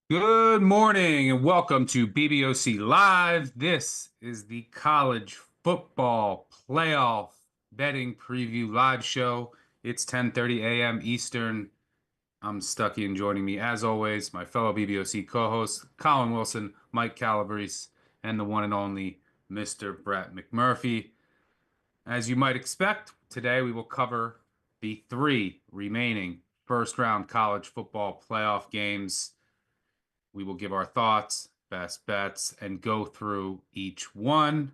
Good morning and welcome to BBOC Live. This is the college football playoff betting preview live show. It's 10:30 a.m. Eastern. I'm Stuckey, and joining me as always, my fellow BBOC co-hosts Colin Wilson, Mike Calabrese, and the one and only Mr. Brett McMurphy. As you might expect, today we will cover the three remaining first round college football playoff games. We will give our thoughts, best bets, and go through each one.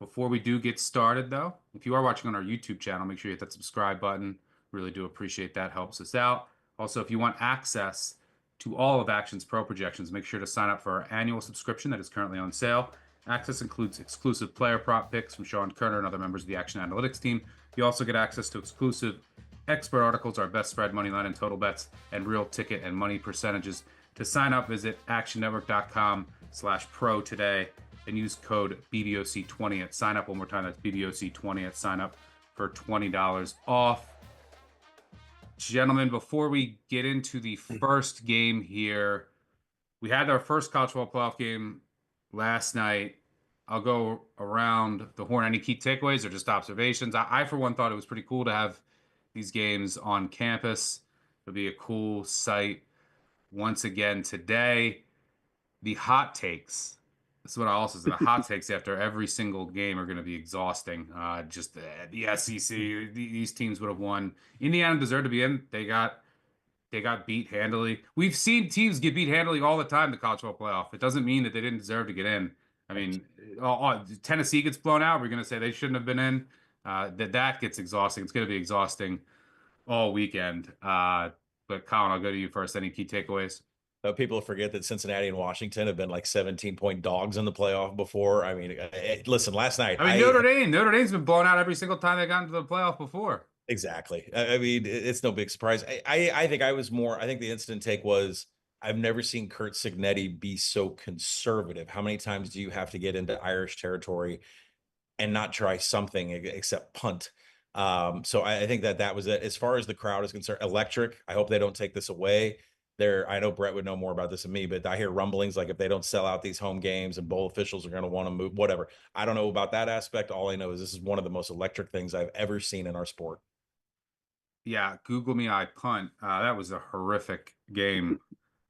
Before we do get started, though, if you are watching on our YouTube channel, make sure you hit that subscribe button. Really do appreciate that. Helps us out. Also, if you want access to all of Action's Pro projections, make sure to sign up for our annual subscription that is currently on sale. Access includes exclusive player prop picks from Sean Kerner and other members of the Action Analytics team. You also get access to exclusive expert articles, our best spread, money line, and total bets, and real ticket and money percentages. To sign up, visit actionnetwork.com/pro today and use code BBOC20 at sign up. One more time, that's BBOC20 at sign up for $20 off. Gentlemen, before we get into the first game here, we had our first college football playoff game last night. I'll go around the horn. Any key takeaways or just observations? I for one, thought it was pretty cool to have these games on campus. It'll be a cool sight once again today. The hot takes. This is what I also said. The hot takes after every single game are going to be exhausting. Just the SEC, these teams would have won. Indiana deserved to be in. They got beat handily. We've seen teams get beat handily all the time in the college football playoff. It doesn't mean that they didn't deserve to get in. I mean, Tennessee gets blown out. We're going to say they shouldn't have been in. That gets exhausting. It's going to be exhausting all weekend. But Colin, I'll go to you first. Any key takeaways? People forget that Cincinnati and Washington have been like 17-point dogs in the playoff before. I mean, listen, last night, I mean, Notre Dame's been blown out every single time they got into the playoff before. exactly. I mean, it's no big surprise. I think I think the instant take was, I've never seen Kurt Cignetti be so conservative. How many times do you have to get into Irish territory and not try something except punt? So I think that was it. As far as the crowd is concerned, electric. I hope they don't take this away. I know Brett would know more about this than me, but I hear rumblings like if they don't sell out these home games and bowl officials are going to want to move, whatever. I don't know about that aspect. All I know is this is one of the most electric things I've ever seen in our sport. Yeah, Google me, I punt. That was a horrific game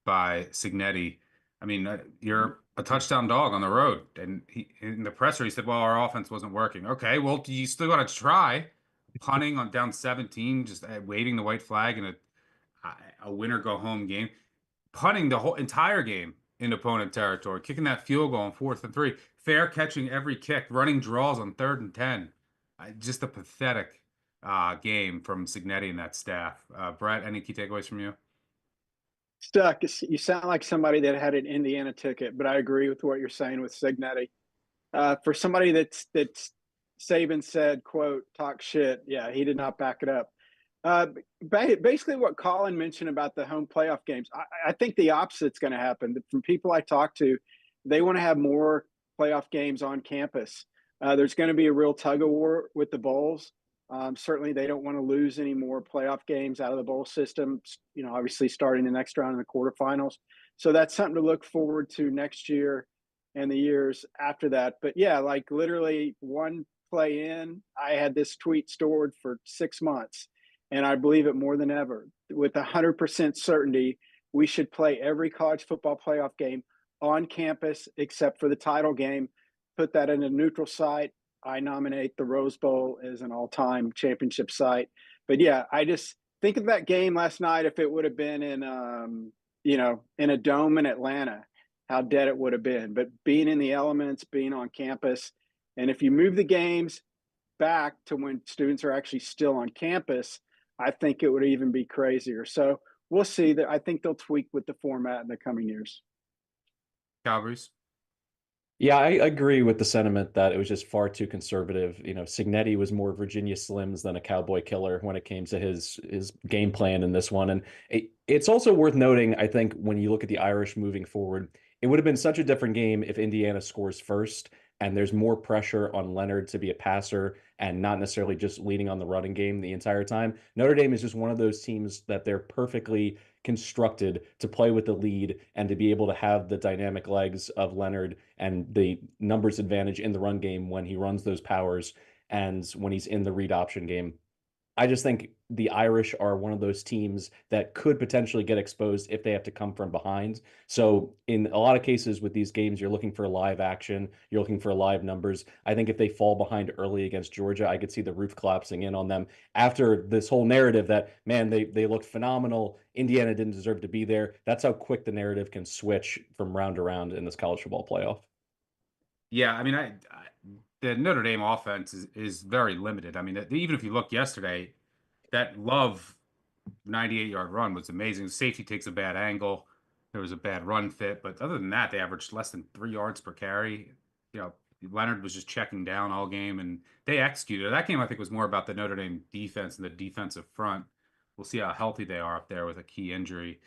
by Cignetti. I mean, you're a touchdown dog on the road, and in the presser he said, "Well, our offense wasn't working." Okay, well, you still got to try punting on down 17, just waving the white flag in a winner go home game, punting the whole entire game in opponent territory, kicking that field goal on 4th and 3, fair catching every kick, running draws on 3rd and 10. Just a pathetic game from Cignetti and that staff. Brett, any key takeaways from you? Stuck. You sound like somebody that had an Indiana ticket, but I agree with what you're saying with Cignetti. For somebody that's Saban said, "quote talk shit." Yeah, he did not back it up. Basically, what Colin mentioned about the home playoff games, I think the opposite's going to happen. From people I talk to, they want to have more playoff games on campus. There's going to be a real tug of war with the bowls. Certainly, they don't want to lose any more playoff games out of the bowl system. Obviously, starting the next round in the quarterfinals. So that's something to look forward to next year and the years after that. But yeah, like literally one play in, I had this tweet stored for 6 months, and I believe it more than ever. With 100% certainty, we should play every college football playoff game on campus except for the title game. Put that in a neutral site. I nominate the Rose Bowl as an all-time championship site. But yeah, I just think of that game last night. If it would have been in a dome in Atlanta, how dead it would have been. But being in the elements, being on campus, and if you move the games back to when students are actually still on campus, I think it would even be crazier. So we'll see. That I think they'll tweak with the format in the coming years. Cowboys. Yeah, I agree with the sentiment that it was just far too conservative. Cignetti was more Virginia Slims than a cowboy killer when it came to his game plan in this one. And it's also worth noting, I think, when you look at the Irish moving forward, it would have been such a different game if Indiana scores first and there's more pressure on Leonard to be a passer and not necessarily just leaning on the running game the entire time. Notre Dame is just one of those teams that they're perfectly constructed to play with the lead and to be able to have the dynamic legs of Leonard and the numbers advantage in the run game when he runs those powers and when he's in the read option game. I just think the Irish are one of those teams that could potentially get exposed if they have to come from behind. So in a lot of cases with these games, you're looking for live action, you're looking for live numbers. I think if they fall behind early against Georgia, I could see the roof collapsing in on them after this whole narrative that, man, they looked phenomenal. Indiana didn't deserve to be there. That's how quick the narrative can switch from round to round in this college football playoff. Yeah, I mean, the Notre Dame offense is very limited. I mean, even if you look yesterday, that Love 98-yard run was amazing. Safety takes a bad angle. There was a bad run fit, but other than that, they averaged less than 3 yards per carry. You know, Leonard was just checking down all game, and they executed. That game, I think, was more about the Notre Dame defense and the defensive front. We'll see how healthy they are up there with a key injury.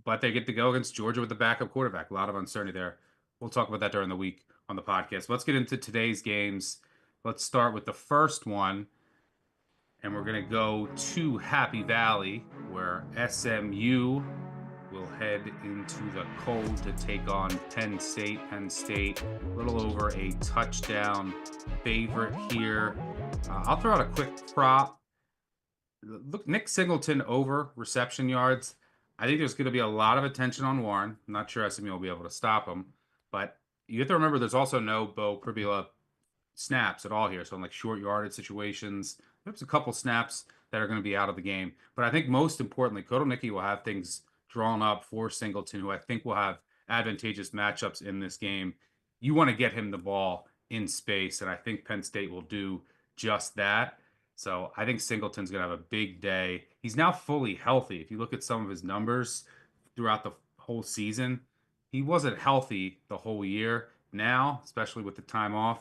But they get to go against Georgia with the backup quarterback. A lot of uncertainty there. We'll talk about that during the week on the podcast. Let's get into today's games. Let's start with the first one. And we're going to go to Happy Valley, where SMU will head into the cold to take on Penn State. Penn State, a little over a touchdown favorite here. I'll throw out a quick prop. Look, Nick Singleton over reception yards. I think there's going to be a lot of attention on Warren. I'm not sure SMU will be able to stop him. But you have to remember there's also no Bo Pribula snaps at all here. So in like short yardage situations, there's a couple snaps that are going to be out of the game. But I think most importantly, Kotelnicki will have things drawn up for Singleton, who I think will have advantageous matchups in this game. You want to get him the ball in space, and I think Penn State will do just that. So I think Singleton's going to have a big day. He's now fully healthy. If you look at some of his numbers throughout the whole season, he wasn't healthy the whole year. Now, especially with the time off,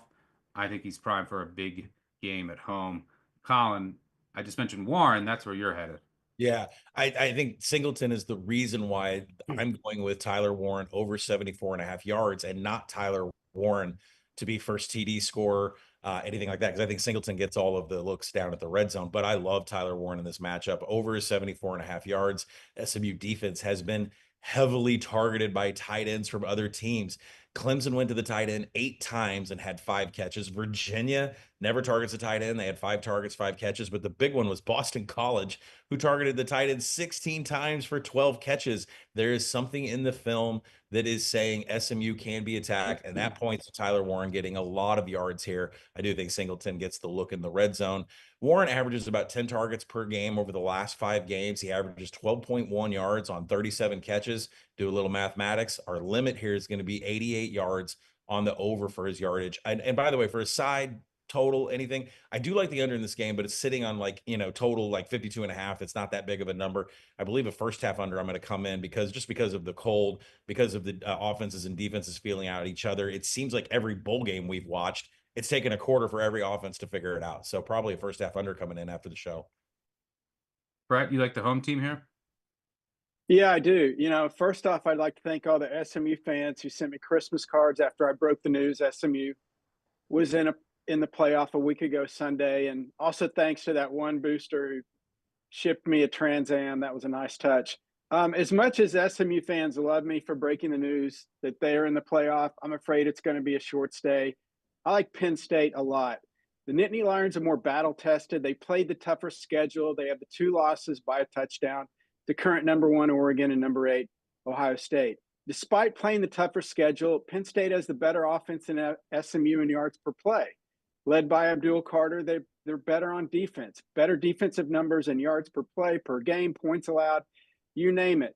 I think he's primed for a big game at home. Colin, I just mentioned Warren. That's where you're headed. Yeah, I think Singleton is the reason why I'm going with Tyler Warren over 74.5 yards and not Tyler Warren to be first TD scorer, anything like that, because I think Singleton gets all of the looks down at the red zone. But I love Tyler Warren in this matchup over 74.5 yards. SMU defense has been heavily targeted by tight ends from other teams. Clemson went to the tight end 8 times and had 5 catches. Virginia never targets a tight end. They had 5 targets, 5 catches, but the big one was Boston College, who targeted the tight end 16 times for 12 catches. There is something in the film that is saying SMU can be attacked, and that points to Tyler Warren getting a lot of yards here. I do think Singleton gets the look in the red zone. Warren averages about 10 targets per game over the last 5 games. He averages 12.1 yards on 37 catches. Do a little mathematics. Our limit here is going to be 88 yards on the over for his yardage. And by the way, for a side total, anything, I do like the under in this game, but it's sitting on like, total like 52.5. It's not that big of a number. I believe a first half under I'm going to come in because of the cold, because of the offenses and defenses feeling out each other. It seems like every bowl game we've watched, it's taken a quarter for every offense to figure it out. So probably a first half under coming in after the show. Brett, you like the home team here? Yeah, I do. First off, I'd like to thank all the SMU fans who sent me Christmas cards after I broke the news SMU was in the playoff a week ago Sunday. And also thanks to that one booster who shipped me a Trans Am. That was a nice touch. As much as SMU fans love me for breaking the news that they are in the playoff, I'm afraid it's going to be a short stay. I like Penn State a lot. The Nittany Lions are more battle-tested. They played the tougher schedule. They have the 2 losses by a touchdown. The current number 1 Oregon and number 8 Ohio State. Despite playing the tougher schedule, Penn State has the better offense than SMU in yards per play. Led by Abdul Carter, they're better on defense, better defensive numbers and yards per play, per game, points allowed, you name it.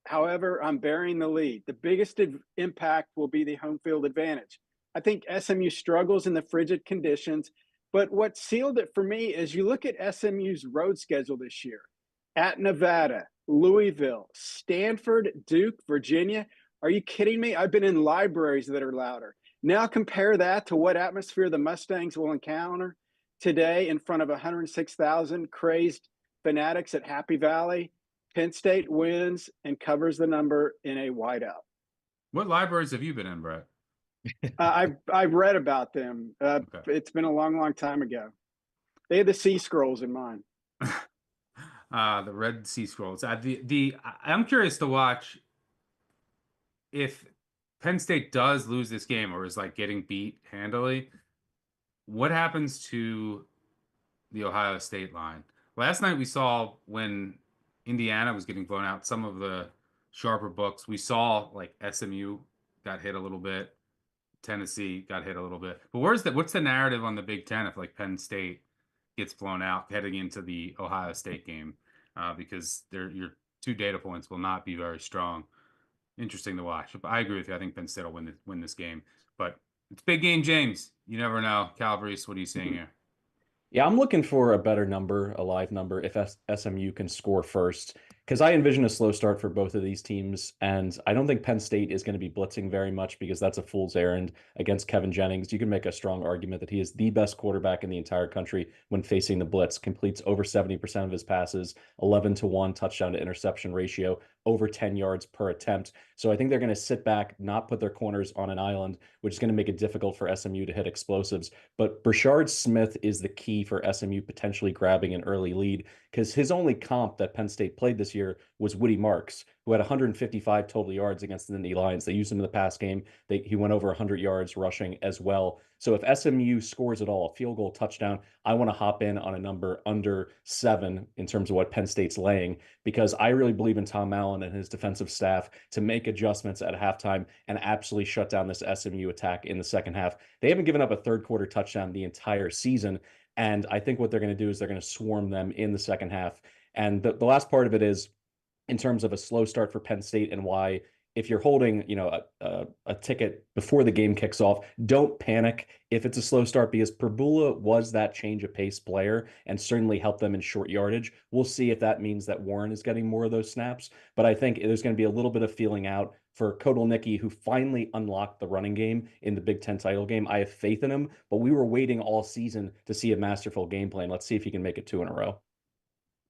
However, I'm burying the lead. The biggest impact will be the home field advantage. I think SMU struggles in the frigid conditions, but what sealed it for me is you look at SMU's road schedule this year. At Nevada, Louisville, Stanford, Duke, Virginia. Are you kidding me? I've been in libraries that are louder. Now compare that to what atmosphere the Mustangs will encounter today in front of 106,000 crazed fanatics at Happy Valley. Penn State wins and covers the number in a whiteout. What libraries have you been in, Brett? I've read about them. Okay. It's been a long, long time ago. They had the sea scrolls in mind. The Red Sea Scrolls. I'm curious to watch if Penn State does lose this game or is like getting beat handily. What happens to the Ohio State line? Last night we saw when Indiana was getting blown out, some of the sharper books, we saw like SMU got hit a little bit, Tennessee got hit a little bit. But what's the narrative on the Big Ten if like Penn State gets blown out heading into the Ohio State game? Because your two data points will not be very strong. Interesting to watch. But I agree with you. I think Penn State will win this game. But it's big game, James. You never know. Calabrese, what are you seeing here? Yeah, I'm looking for a better number, a live number, if SMU can score first, because I envision a slow start for both of these teams. And I don't think Penn State is going to be blitzing very much because that's a fool's errand against Kevin Jennings. You can make a strong argument that he is the best quarterback in the entire country when facing the blitz, completes over 70% of his passes, 11-1 touchdown to interception ratio, over 10 yards per attempt. So I think they're going to sit back, not put their corners on an island, which is going to make it difficult for SMU to hit explosives. But Brashard Smith is the key for SMU potentially grabbing an early lead, because his only comp that Penn State played this year was Woody Marks, who had 155 total yards against the Nittany Lions. They used him in the pass game. He went over 100 yards rushing as well. So if SMU scores at all, a field goal touchdown, I want to hop in on a number under 7 in terms of what Penn State's laying, because I really believe in Tom Allen and his defensive staff to make adjustments at halftime and absolutely shut down this SMU attack in the second half. They haven't given up a third quarter touchdown the entire season. And I think what they're going to do is they're going to swarm them in the second half. And the last part of it is, in terms of a slow start for Penn State, and why, if you're holding, a ticket before the game kicks off, don't panic if it's a slow start, because Perbula was that change of pace player and certainly helped them in short yardage. We'll see if that means that Warren is getting more of those snaps, but I think there's going to be a little bit of feeling out for Kotelnicki, who finally unlocked the running game in the Big Ten title game. I have faith in him, but we were waiting all season to see a masterful game plan. Let's see if he can make it 2 in a row.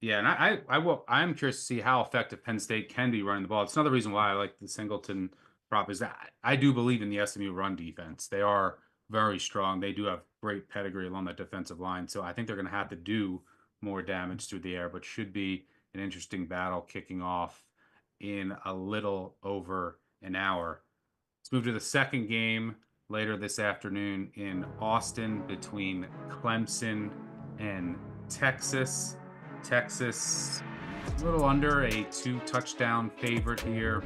Yeah, and I'm curious to see how effective Penn State can be running the ball. It's another reason why I like the Singleton prop, is that I do believe in the SMU run defense. They are very strong. They do have great pedigree along that defensive line. So I think they're going to have to do more damage through the air, but should be an interesting battle kicking off in a little over an hour. Let's move to the second game later this afternoon in Austin between Clemson and Texas. Texas, a little under a 2-touchdown favorite here.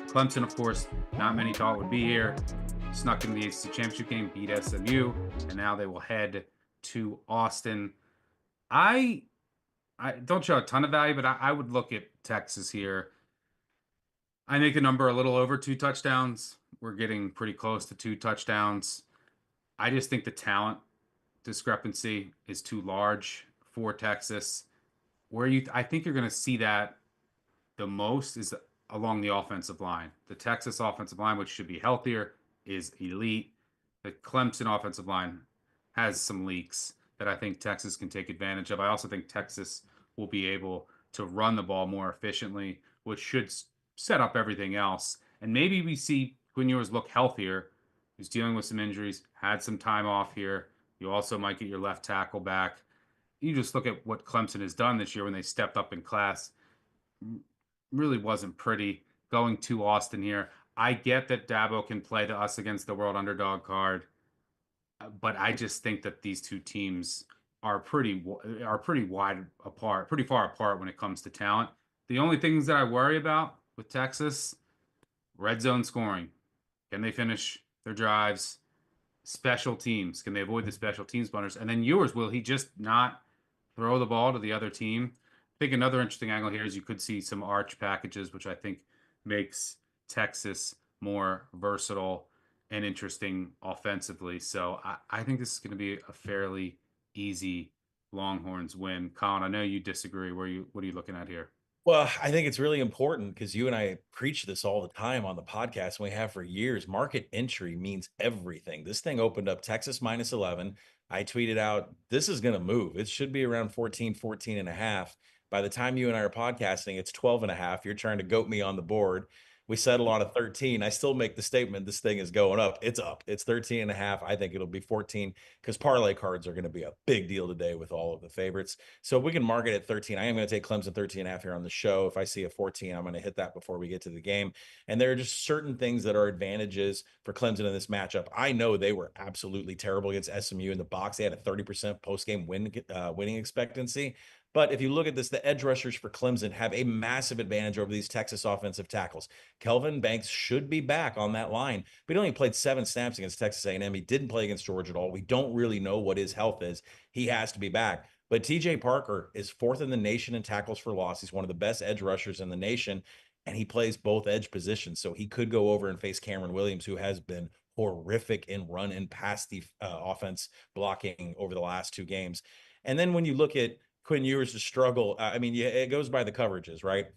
Clemson, of course, not many thought would be here. Snuck in the ACC championship game, beat SMU, and now they will head to Austin. I don't show a ton of value, but I would look at Texas here. I make the number a little over 2 touchdowns. We're getting pretty close to 2 touchdowns. I just think the talent discrepancy is too large for Texas. I think you're going to see that the most is along the offensive line. The Texas offensive line, which should be healthier, is elite. The Clemson offensive line has some leaks that I think Texas can take advantage of. I also think Texas will be able to run the ball more efficiently, which should set up everything else. And maybe we see Quinn Ewers look healthier. He's dealing with some injuries, had some time off here. You also might get your left tackle back. You just look at what Clemson has done this year when they stepped up in class. Really wasn't pretty going to Austin here. I get that Dabo can play the us against the world underdog card, but I just think that these two teams are pretty wide apart, pretty far apart when it comes to talent. The only things that I worry about with Texas, red zone scoring. Can they finish their drives? Special teams. Can they avoid the special teams blunders? And then Ewers, will he just not throw the ball to the other team? I think another interesting angle here is you could see some arch packages, which I think makes Texas more versatile and interesting offensively. So I think this is going to be a fairly easy Longhorns win. Colin, I know you disagree. What are you looking at here? Well, I think it's really important because you and I preach this all the time on the podcast, and we have for years. Market entry means everything. This thing opened up Texas minus 11. I tweeted out, this is going to move. It should be around 14 and a half. By the time you and I are podcasting, it's 12 and a half. You're trying to goat me on the board. we settle on a 13, I still make the statement this thing is going up. It's up. It's 13.5. I think it'll be 14 because parlay cards are going to be a big deal today with all of the favorites. So if we can mark it at 13, I am going to take Clemson 13.5 here on the show. If I see a 14, I'm going to hit that before we get to the game. And there are just certain things that are advantages for Clemson in this matchup. I know they were absolutely terrible against SMU in the box. They had a 30% post-game winning expectancy. But if you look at this, the edge rushers for Clemson have a massive advantage over these Texas offensive tackles. Kelvin Banks should be back on that line, but he only played 7 snaps against Texas A&M. He didn't play against Georgia at all. We don't really know what his health is. He has to be back. But TJ Parker is 4th in the nation in tackles for loss. He's one of the best edge rushers in the nation, and he plays both edge positions. So he could go over and face Cameron Williams, who has been horrific in run and pass the offense blocking over the last 2 games. And then when you look at Quinn Ewers to struggle, I mean, yeah, it goes by the coverages, right?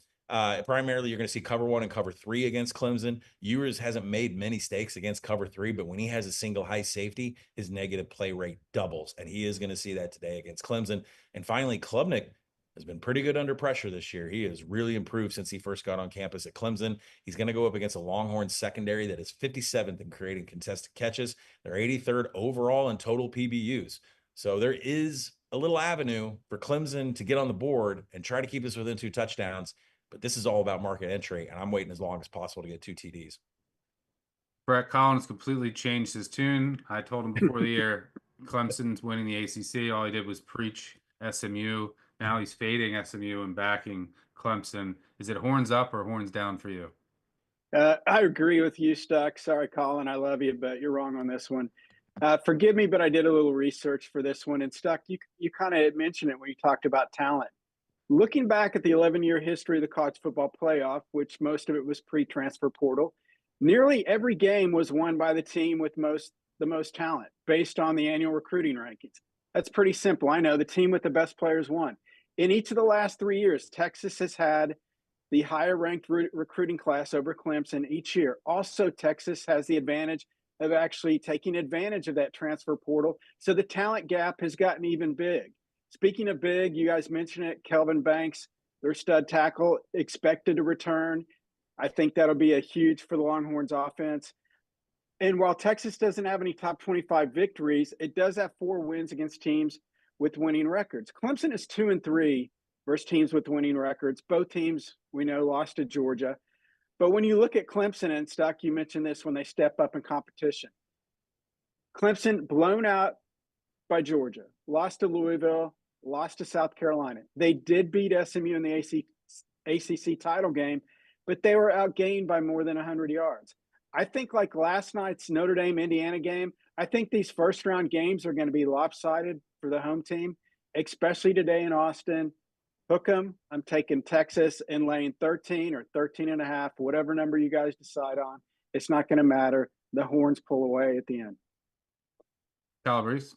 Primarily, you're going to see cover 1 and cover 3 against Clemson. Ewers hasn't made many mistakes against cover 3, but when he has a single high safety, his negative play rate doubles, and he is going to see that today against Clemson. And finally, Klubnik has been pretty good under pressure this year. He has really improved since he first got on campus at Clemson. He's going to go up against a Longhorn secondary that is 57th in creating contested catches. They're 83rd overall in total PBUs. So there is a little avenue for Clemson to get on the board and try to keep us within 2 touchdowns. But this is all about market entry, and I'm waiting as long as possible to get 2 TDs. Brett Collins completely changed his tune. I told him before the year, Clemson's winning the ACC. All he did was preach SMU. Now he's fading SMU and backing Clemson. Is it horns up or horns down for you? I agree with you, Stuck. Sorry, Colin, I love you, but you're wrong on this one. Forgive me, but I did a little research for this one. And Stuck, you kind of mentioned it when you talked about talent. Looking back at the 11-year history of the college football playoff, which most of it was pre-transfer portal, nearly every game was won by the team with the most talent based on the annual recruiting rankings. That's pretty simple. I know the team with the best players won. In each of the last 3 years, Texas has had the higher ranked recruiting class over Clemson each year. Also, Texas has the advantage of actually taking advantage of that transfer portal. So the talent gap has gotten even big. Speaking of big, you guys mentioned it, Kelvin Banks, their stud tackle, expected to return. I think that'll be a huge for the Longhorns offense. And while Texas doesn't have any top 25 victories, it does have 4 wins against teams with winning records. Clemson is 2-3 versus teams with winning records. Both teams, we know, lost to Georgia. But when you look at Clemson and Stuck, you mentioned this when they step up in competition. Clemson blown out by Georgia, lost to Louisville, lost to South Carolina. They did beat SMU in the ACC title game, but they were outgained by more than 100 yards. I think like last night's Notre Dame Indiana game, I think these first round games are going to be lopsided for the home team, especially today in Austin. Hook 'em. I'm taking Texas and laying 13 or 13.5, whatever number you guys decide on. It's not going to matter. The Horns pull away at the end. Calabrese?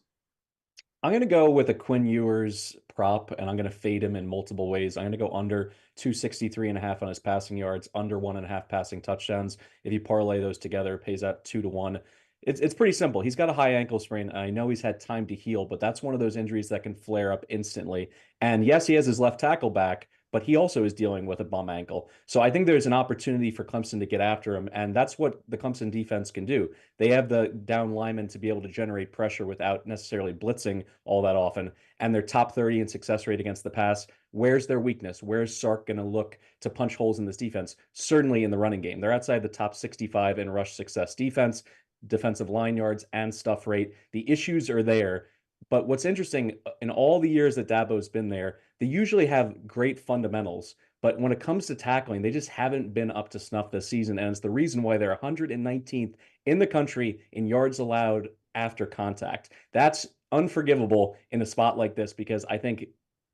I'm going to go with a Quinn Ewers prop, and I'm going to fade him in multiple ways. I'm going to go under 263.5 on his passing yards, under 1.5 passing touchdowns. If you parlay those together, it pays out 2-1. It's pretty simple. He's got a high ankle sprain. I know he's had time to heal, but that's one of those injuries that can flare up instantly. And yes, he has his left tackle back, but he also is dealing with a bum ankle. So I think there's an opportunity for Clemson to get after him, and that's what the Clemson defense can do. They have the down linemen to be able to generate pressure without necessarily blitzing all that often, and they're top 30 in success rate against the pass. Where's their weakness? Where's Sark going to look to punch holes in this defense? Certainly in the running game. They're outside the top 65 in rush success defense, defensive line yards, and stuff rate. The issues are there. But what's interesting, in all the years that Dabo's been there, they usually have great fundamentals. But when it comes to tackling, they just haven't been up to snuff this season. And it's the reason why they're 119th in the country in yards allowed after contact. That's unforgivable in a spot like this because I think,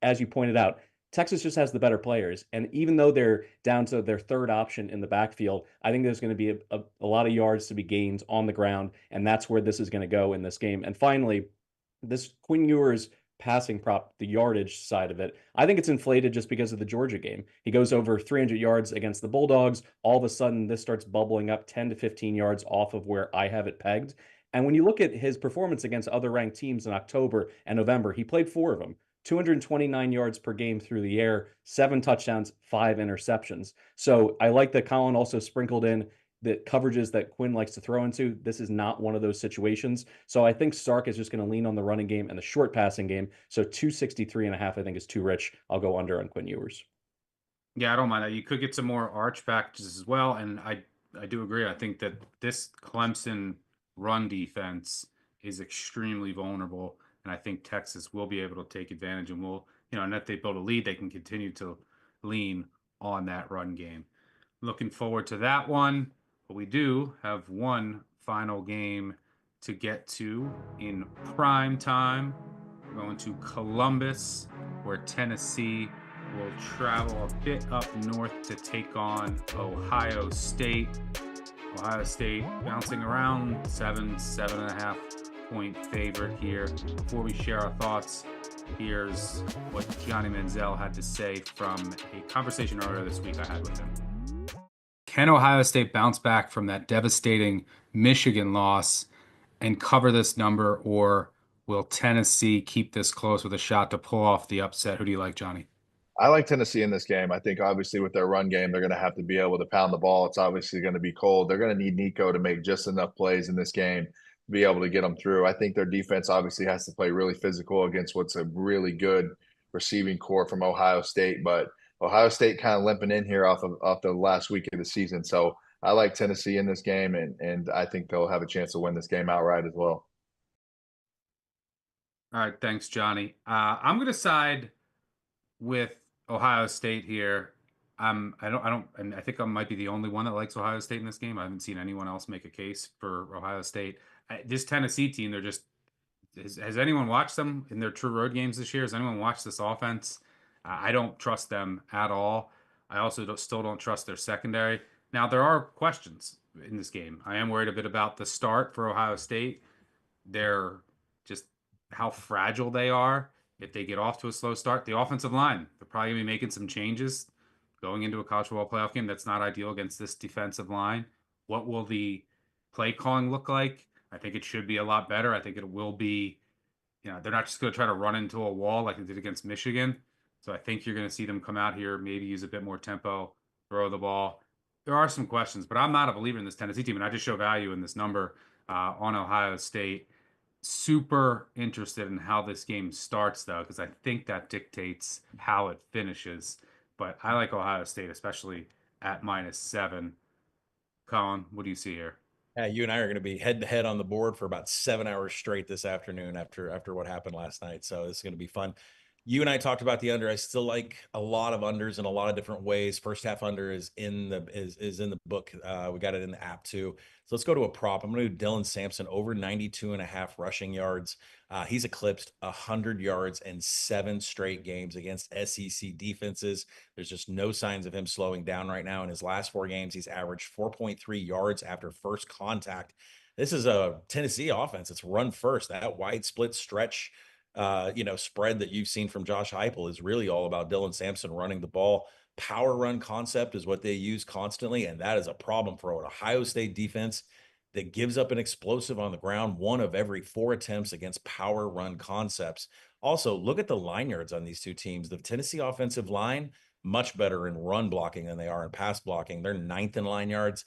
as you pointed out, Texas just has the better players. And even though they're down to their third option in the backfield, I think there's going to be a lot of yards to be gained on the ground. And that's where this is going to go in this game. And finally, this Quinn Ewers passing prop, the yardage side of it, I think it's inflated just because of the Georgia game. He goes over 300 yards against the Bulldogs. All of a sudden, this starts bubbling up 10 to 15 yards off of where I have it pegged. And when you look at his performance against other ranked teams in October and November, he played 4 of them. 229 yards per game through the air, 7 touchdowns, 5 interceptions. So I like that Colin also sprinkled in the coverages that Quinn likes to throw into. This is not one of those situations. So I think Sark is just going to lean on the running game and the short passing game. So 263.5, I think, is too rich. I'll go under on Quinn Ewers. Yeah, I don't mind that. You could get some more arch packages as well. And I do agree. I think that this Clemson run defense is extremely vulnerable. And I think Texas will be able to take advantage and will, and if they build a lead, they can continue to lean on that run game. Looking forward to that one. But we do have one final game to get to in prime time. We're going to Columbus, where Tennessee will travel a bit up north to take on Ohio State. Ohio State bouncing around 7.5 point favorite here. Before we share our thoughts, here's what Johnny Manziel had to say from a conversation earlier this week I had with him. Can Ohio State bounce back from that devastating Michigan loss and cover this number, or will Tennessee keep this close with a shot to pull off the upset? Who do you like, Johnny? I like Tennessee in this game. I think obviously with their run game, they're going to have to be able to pound the ball. It's obviously going to be cold. They're going to need Nico to make just enough plays in this game to be able to get them through. I think their defense obviously has to play really physical against what's a really good receiving core from Ohio State. But Ohio State kind of limping in here off the last week of the season. So I like Tennessee in this game, and I think they'll have a chance to win this game outright as well. All right, thanks, Johnny. I'm going to side with Ohio State here. And I think I might be the only one that likes Ohio State in this game. I haven't seen anyone else make a case for Ohio State. This Tennessee team, they're just, has anyone watched them in their true road games this year? Has anyone watched this offense? I don't trust them at all. I also still don't trust their secondary. Now, there are questions in this game. I am worried a bit about the start for Ohio State. They're just how fragile they are. If they get off to a slow start, the offensive line, they're probably going to be making some changes going into a college football playoff game. That's not ideal against this defensive line. What will the play calling look like? I think it should be a lot better. I think it will be, they're not just going to try to run into a wall like they did against Michigan. So I think you're going to see them come out here, maybe use a bit more tempo, throw the ball. There are some questions, but I'm not a believer in this Tennessee team, and I just show value in this number on Ohio State. Super interested in how this game starts, though, because I think that dictates how it finishes. But I like Ohio State, especially at -7. Colin, what do you see here? Yeah, you and I are going to be head to head on the board for about 7 hours straight this afternoon after what happened last night. So it's going to be fun. You and I talked about the under. I still like a lot of unders in a lot of different ways. First half under is in the book. We got it in the app too. So let's go to a prop. I'm going to do Dylan Sampson over 92.5 rushing yards. He's eclipsed 100 yards in 7 straight games against SEC defenses. There's just no signs of him slowing down right now. In his last 4 games, he's averaged 4.3 yards after first contact. This is a Tennessee offense. It's run first. That wide split stretch spread that you've seen from Josh Heupel is really all about Dylan Sampson running the ball. Power run concept is what they use constantly, and that is a problem for an Ohio State defense that gives up an explosive on the ground 1 of every 4 attempts against power run concepts. Also, look at the line yards on these two teams. The Tennessee offensive line, much better in run blocking than they are in pass blocking. They're 9th in line yards.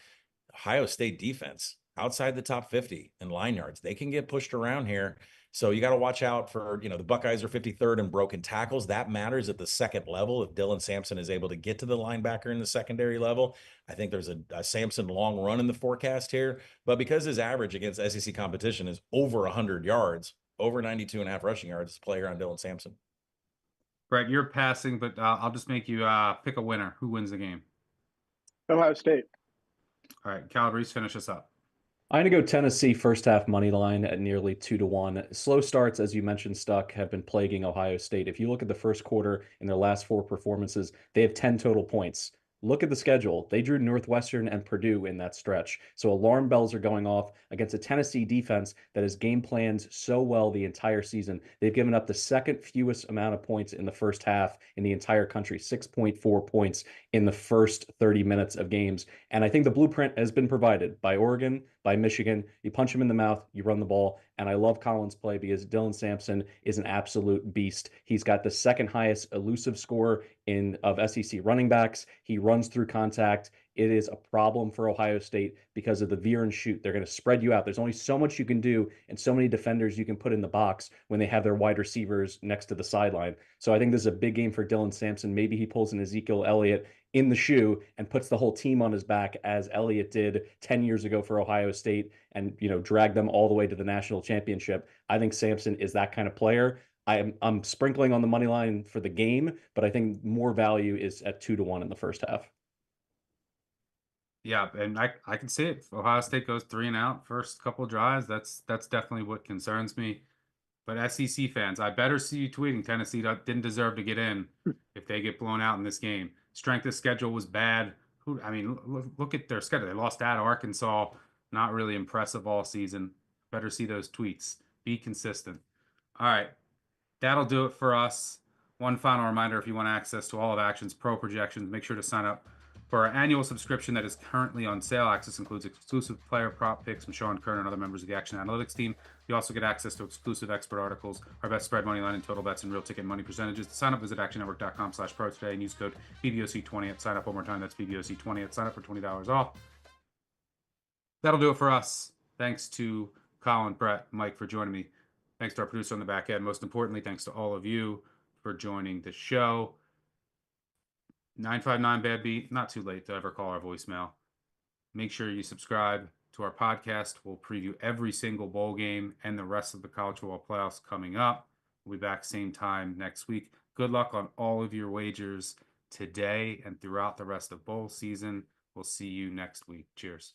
Ohio State defense, outside the top 50 in line yards. They can get pushed around here. So you got to watch out for, the Buckeyes are 53rd in broken tackles. That matters at the second level. If Dylan Sampson is able to get to the linebacker in the secondary level, I think there's a Sampson long run in the forecast here. But because his average against SEC competition is over 100 yards, over 92.5 rushing yards, play here on Dylan Sampson. Brett, you're passing, but I'll just make you pick a winner. Who wins the game? Ohio State. All right, Calabrese, finish us up. I'm going to go Tennessee first half money line at nearly 2-1. Slow starts, as you mentioned, Stuck, have been plaguing Ohio State. If you look at the first quarter in their last 4 performances, they have 10 total points. Look at the schedule. They drew Northwestern and Purdue in that stretch. So alarm bells are going off against a Tennessee defense that has game planned so well the entire season. They've given up the second fewest amount of points in the first half in the entire country, 6.4 points in the first 30 minutes of games. And I think the blueprint has been provided by Oregon, by Michigan. You punch him in the mouth, you run the ball. And I love Collins' play because Dylan Sampson is an absolute beast. He's got the second highest elusive score of SEC running backs. He runs through contact. It is a problem for Ohio State because of the veer and shoot. They're going to spread you out. There's only so much you can do and so many defenders you can put in the box when they have their wide receivers next to the sideline. So I think this is a big game for Dylan Sampson. Maybe he pulls an Ezekiel Elliott in the shoe and puts the whole team on his back as Elliott did 10 years ago for Ohio State and, drag them all the way to the national championship. I think Sampson is that kind of player. I'm sprinkling on the money line for the game, but I think more value is at 2-1 in the first half. Yeah, and I can see it. If Ohio State goes 3 and out first couple of drives, that's definitely what concerns me. But SEC fans, I better see you tweeting Tennessee didn't deserve to get in if they get blown out in this game. Strength of schedule was bad. Look at their schedule. They lost at Arkansas. Not really impressive all season. Better see those tweets. Be consistent. All right, that'll do it for us. One final reminder, if you want access to all of Action's pro projections, make sure to sign up for our annual subscription that is currently on sale. Access includes exclusive player prop picks from Sean Kern and other members of the Action Analytics team. You also get access to exclusive expert articles, our best spread money line and total bets, and real ticket money percentages. To sign up, visit actionnetwork.com/pro today and use code BBOC20 at sign up. One more time, that's BBOC20 at sign up for $20 off. That'll do it for us. Thanks to Colin, Brett, Mike for joining me. Thanks to our producer on the back end. Most importantly, thanks to all of you for joining the show. 959 Bad Beat, not too late to ever call our voicemail. Make sure you subscribe to our podcast. We'll preview every single bowl game and the rest of the college football playoffs coming up. We'll be back same time next week. Good luck on all of your wagers today and throughout the rest of bowl season. We'll see you next week. Cheers.